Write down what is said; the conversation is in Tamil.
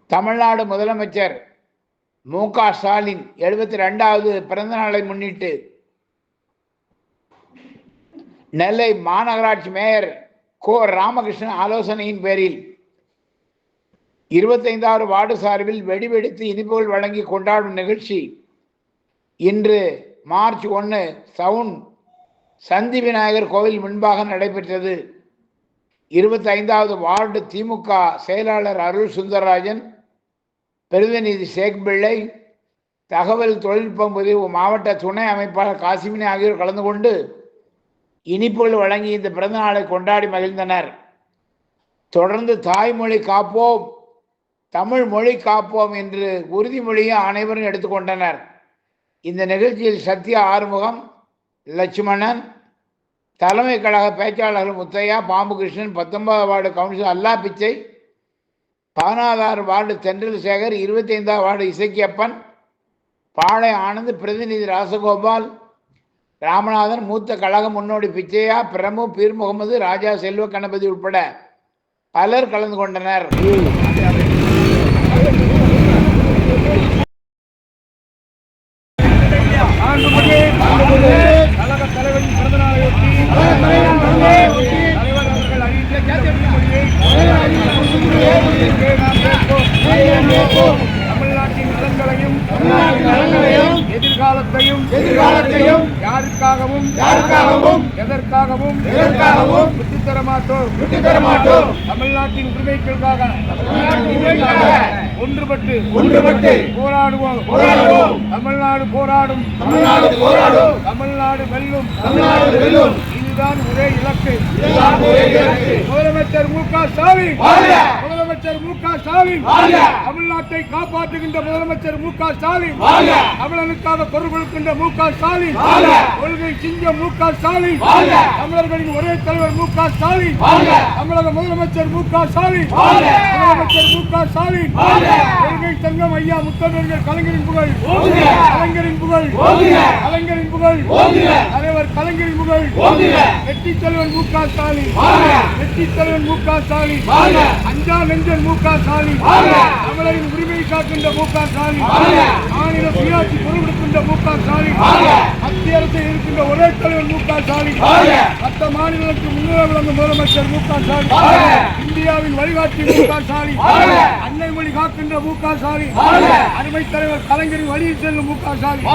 தமிழ்நாடு முதலமைச்சர் மு.க. ஸ்டாலின் 72வது பிறந்த நாளை முன்னிட்டு நெல்லை மாநகராட்சி மேயர் கோ. ராமகிருஷ்ணன் ஆலோசனையின் பேரில் 25வது வார்டு சார்பில் வெடிவெடித்து இனிப்புகள் வழங்கி கொண்டாடும் நிகழ்ச்சி இன்று மார்ச் 1 சவுண்ட் சந்தி விநாயகர் கோவில் முன்பாக நடைபெற்றது. 25வது வார்டு திமுக செயலாளர் அருள் சுந்தரராஜன், பிரதிநிதி ஷேக் பிள்ளை, தகவல் தொழில்நுட்பம் பிரிவு மாவட்ட துணை அமைப்பாளர் காசிமினி ஆகியோர் கலந்து கொண்டு இனிப்புகள் வழங்கி இந்த பிறந்த நாளை கொண்டாடி மகிழ்ந்தனர். தொடர்ந்து தாய்மொழி காப்போம், தமிழ் மொழி காப்போம் என்று உறுதிமொழியை அனைவரும் எடுத்துக்கொண்டனர். இந்த நிகழ்ச்சியில் சத்யா ஆறுமுகம், லட்சுமணன், தலைமை கழக பேச்சாளர்கள் முத்தையா, பாம்பு கிருஷ்ணன், 19வது வார்டு கவுன்சிலர் அல்லா பிச்சை, 14வது வார்டு தென்றல் சேகர், 25வது வார்டு இசக்கியப்பன், பாளை ஆனந்த், பிரதிநிதி ராசகோபால், ராமநாதன், மூத்த கழக முன்னோடி பிச்சையா, பிரமு, பீர் முகமது, ராஜா, செல்வ கணபதி உட்பட பலர் கலந்து கொண்டனர். கழக தலைவரின் பிறந்த நாளையொட்டி தலைவர் அவர்கள் தமிழ்நாட்டின் நலன்களையும் எதிர்காலத்தையும் யாருக்காகவும் எதற்காகவும் விட்டுத்தர மாட்டோம். தமிழ்நாட்டின் உரிமைகளுக்காக ஒன்றுபட்டு போராடுவோம். தமிழ்நாடு போராடும், தமிழ்நாடு வெல்லும். இதுதான் ஒரே இலக்கு. முதலமைச்சர் மு.க. ஸ்டாலின், தமிழ்நாட்டை காப்பாற்றுகின்ற முதலமைச்சர் மு.க. ஸ்டாலின், தமிழனுக்காக குரல் கொடுக்கின்ற மு.க. ஸ்டாலின், கொள்கை சிங்கம் மு.க. ஸ்டாலின், தமிழர்களின் ஒரே தலைவர் மு.க. ஸ்டாலின், தமிழக முதலமைச்சர் மு.க. ஸ்டாலின், கொள்கை சங்கம் ஐயா முத்தமிழர் கலைஞரின் புகழ், தலைவர் கலைஞரின் புகழ், வெற்றி தலைவன் மு.க. ஸ்டாலின், அஞ்சா நெஞ்சன் மு.க. ஸ்டாலின், தமிழரின் உரிமையை காக்கின்ற மு.க. ஸ்டாலின், மாநில சுயாட்சி பொருட்படுத்துகின்ற மு.க. ஸ்டாலின், மத்திய அரசை இருக்கின்ற ஒரே தலைவர் மு.க. ஸ்டாலின், மற்ற மாநிலங்களுக்கு முன்னுரை வழங்கும் முதலமைச்சர் மு.க. ஸ்டாலின், இந்தியாவின் வழிகாட்டி மு.க. ஸ்டாலின், அன்னை மொழி காக்கின்ற மு.க. ஸ்டாலின், அருமை தலைவர் கலைஞரின் வழியில் செல்லும் மு.க. ஸ்டாலின்.